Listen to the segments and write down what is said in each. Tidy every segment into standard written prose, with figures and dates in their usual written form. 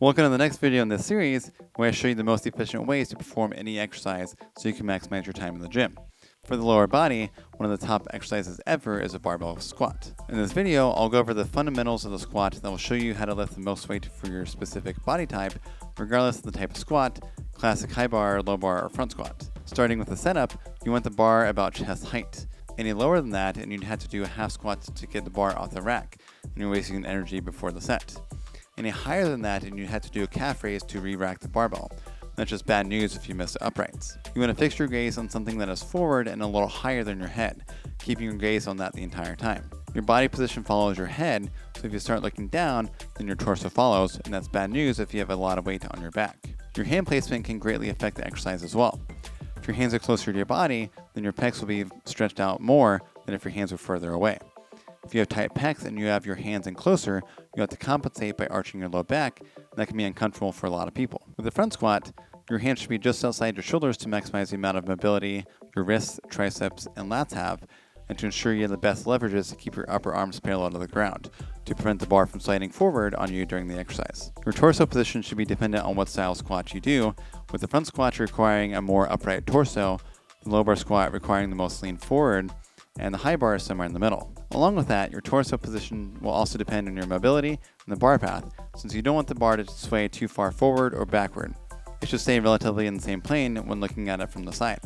Welcome to the next video in this series, where I show you the most efficient ways to perform any exercise so you can maximize your time in the gym. For the lower body, one of the top exercises ever is a barbell squat. In this video, I'll go over the fundamentals of the squat that will show you how to lift the most weight for your specific body type, regardless of the type of squat, classic high bar, low bar, or front squat. Starting with the setup, you want the bar about chest height. Any lower than that, and you'd have to do a half squat to get the bar off the rack, and you're wasting energy before the set. Any higher than that, and you have to do a calf raise to re-rack the barbell. That's just bad news if you miss the uprights. You want to fix your gaze on something that is forward and a little higher than your head, keeping your gaze on that the entire time. Your body position follows your head, so if you start looking down, then your torso follows, and that's bad news if you have a lot of weight on your back. Your hand placement can greatly affect the exercise as well. If your hands are closer to your body, then your pecs will be stretched out more than if your hands were further away. If you have tight pecs and you have your hands in closer, you have to compensate by arching your low back, and that can be uncomfortable for a lot of people. With the front squat, your hands should be just outside your shoulders to maximize the amount of mobility your wrists, triceps, and lats have, and to ensure you have the best leverages to keep your upper arms parallel to the ground, to prevent the bar from sliding forward on you during the exercise. Your torso position should be dependent on what style squat you do, with the front squat requiring a more upright torso, the low bar squat requiring the most lean forward, and the high bar is somewhere in the middle. Along with that, your torso position will also depend on your mobility and the bar path, since you don't want the bar to sway too far forward or backward. It should stay relatively in the same plane when looking at it from the side.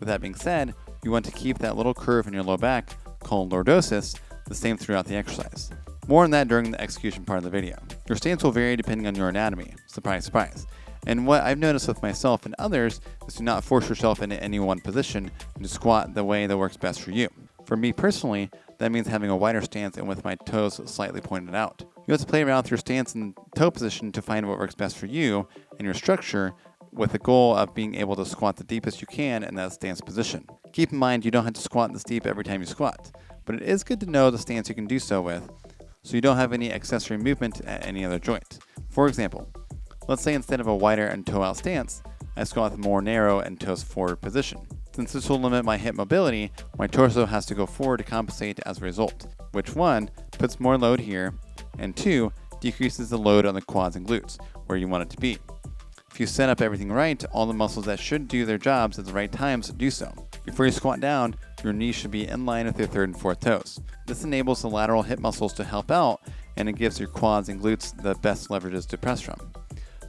With that being said, you want to keep that little curve in your low back, called lordosis, the same throughout the exercise. More on that during the execution part of the video. Your stance will vary depending on your anatomy. Surprise, surprise. And what I've noticed with myself and others is to not force yourself into any one position and to squat the way that works best for you. For me personally, that means having a wider stance and with my toes slightly pointed out. You have to play around with your stance and toe position to find what works best for you and your structure, with the goal of being able to squat the deepest you can in that stance position. Keep in mind you don't have to squat this deep every time you squat, but it is good to know the stance you can do so with, so you don't have any accessory movement at any other joint. For example, let's say instead of a wider and toe out stance, I squat with a more narrow and toes forward position. Since this will limit my hip mobility, my torso has to go forward to compensate as a result, which one, puts more load here, and two, decreases the load on the quads and glutes, where you want it to be. If you set up everything right, all the muscles that should do their jobs at the right times do so. Before you squat down, your knees should be in line with your third and fourth toes. This enables the lateral hip muscles to help out, and it gives your quads and glutes the best leverages to press from.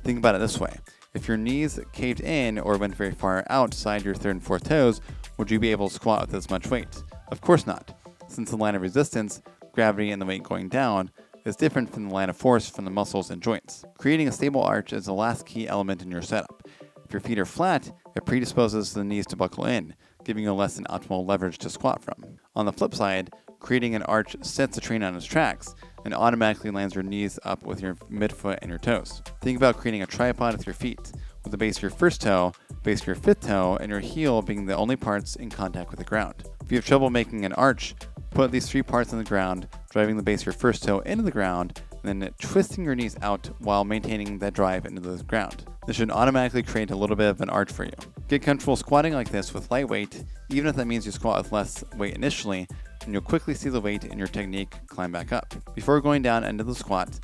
Think about it this way. If your knees caved in or went very far outside your third and fourth toes, would you be able to squat with as much weight? Of course not, since the line of resistance, gravity, and the weight going down is different from the line of force from the muscles and joints. Creating a stable arch is the last key element in your setup. If your feet are flat, it predisposes the knees to buckle in, giving you less than optimal leverage to squat from. On the flip side, creating an arch sets the train on its tracks and automatically lands your knees up with your midfoot and your toes. Think about creating a tripod with your feet, with the base of your first toe, base of your fifth toe, and your heel being the only parts in contact with the ground. If you have trouble making an arch, put these three parts on the ground, driving the base of your first toe into the ground, and then twisting your knees out while maintaining that drive into the ground. This should automatically create a little bit of an arch for you. Get comfortable squatting like this with light weight, even if that means you squat with less weight initially, and you'll quickly see the weight in your technique climb back up. Before going down into the squat,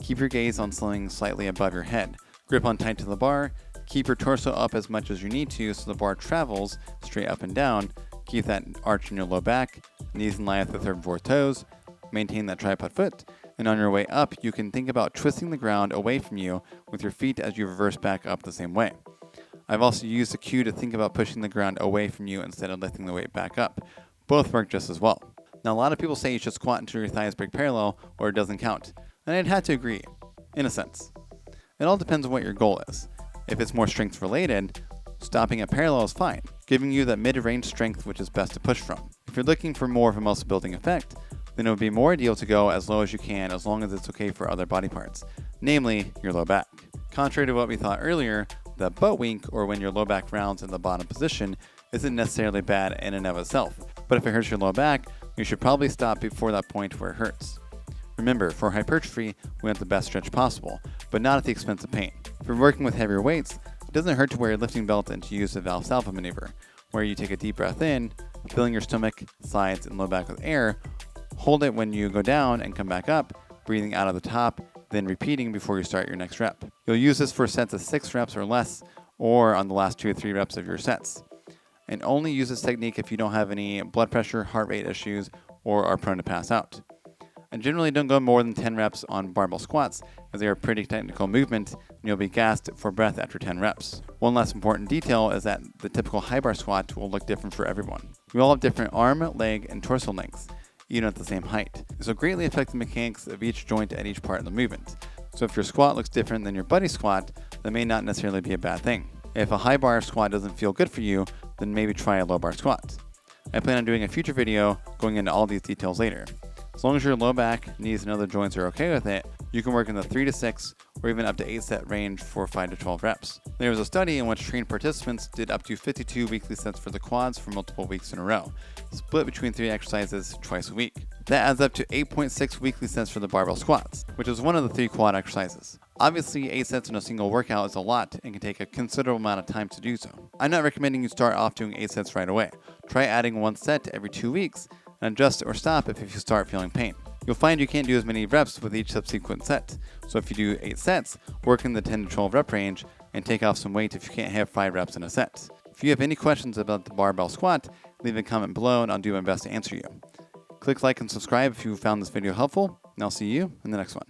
keep your gaze on something slightly above your head. Grip on tight to the bar, keep your torso up as much as you need to so the bar travels straight up and down. Keep that arch in your low back, knees in line with the third and fourth toes, maintain that tripod foot, and on your way up, you can think about twisting the ground away from you with your feet as you reverse back up the same way. I've also used the cue to think about pushing the ground away from you instead of lifting the weight back up. Both work just as well. Now, a lot of people say you should squat until your thighs break parallel or it doesn't count, and I'd have to agree, in a sense. It all depends on what your goal is. If it's more strength related, stopping at parallel is fine, giving you that mid-range strength which is best to push from. If you're looking for more of a muscle building effect, then it would be more ideal to go as low as you can as long as it's okay for other body parts, namely your low back. Contrary to what we thought earlier, the butt wink, or when your low back rounds in the bottom position, isn't necessarily bad in and of itself, but if it hurts your low back, you should probably stop before that point where it hurts. Remember, for hypertrophy, we want the best stretch possible, but not at the expense of pain. If you're working with heavier weights, it doesn't hurt to wear a lifting belt and to use the Valsalva maneuver, where you take a deep breath in, filling your stomach, sides, and low back with air, hold it when you go down and come back up, breathing out of the top then repeating before you start your next rep. You'll use this for sets of 6 reps or less, or on the last 2 or 3 reps of your sets. And only use this technique if you don't have any blood pressure, heart rate issues, or are prone to pass out. I generally don't go more than 10 reps on barbell squats, as they are a pretty technical movement and you'll be gassed for breath after 10 reps. One last important detail is that the typical high bar squat will look different for everyone. We all have different arm, leg, and torso lengths, even at the same height. This will greatly affect the mechanics of each joint at each part of the movement. So if your squat looks different than your buddy's squat, that may not necessarily be a bad thing. If a high bar squat doesn't feel good for you, then maybe try a low bar squat. I plan on doing a future video going into all these details later. As long as your low back, knees, and other joints are okay with it, you can work in the 3 to 6 or even up to 8 set range for 5 to 12 reps. There was a study in which trained participants did up to 52 weekly sets for the quads for multiple weeks in a row, split between 3 exercises twice a week. That adds up to 8.6 weekly sets for the barbell squats, which is one of the 3 quad exercises. Obviously, 8 sets in a single workout is a lot and can take a considerable amount of time to do so. I'm not recommending you start off doing 8 sets right away. Try adding 1 set every 2 weeks and adjust or stop if you start feeling pain. You'll find you can't do as many reps with each subsequent set. So if you do 8 sets, work in the 10 to 12 rep range and take off some weight if you can't have 5 reps in a set. If you have any questions about the barbell squat, leave a comment below and I'll do my best to answer you. Click like and subscribe if you found this video helpful, and I'll see you in the next one.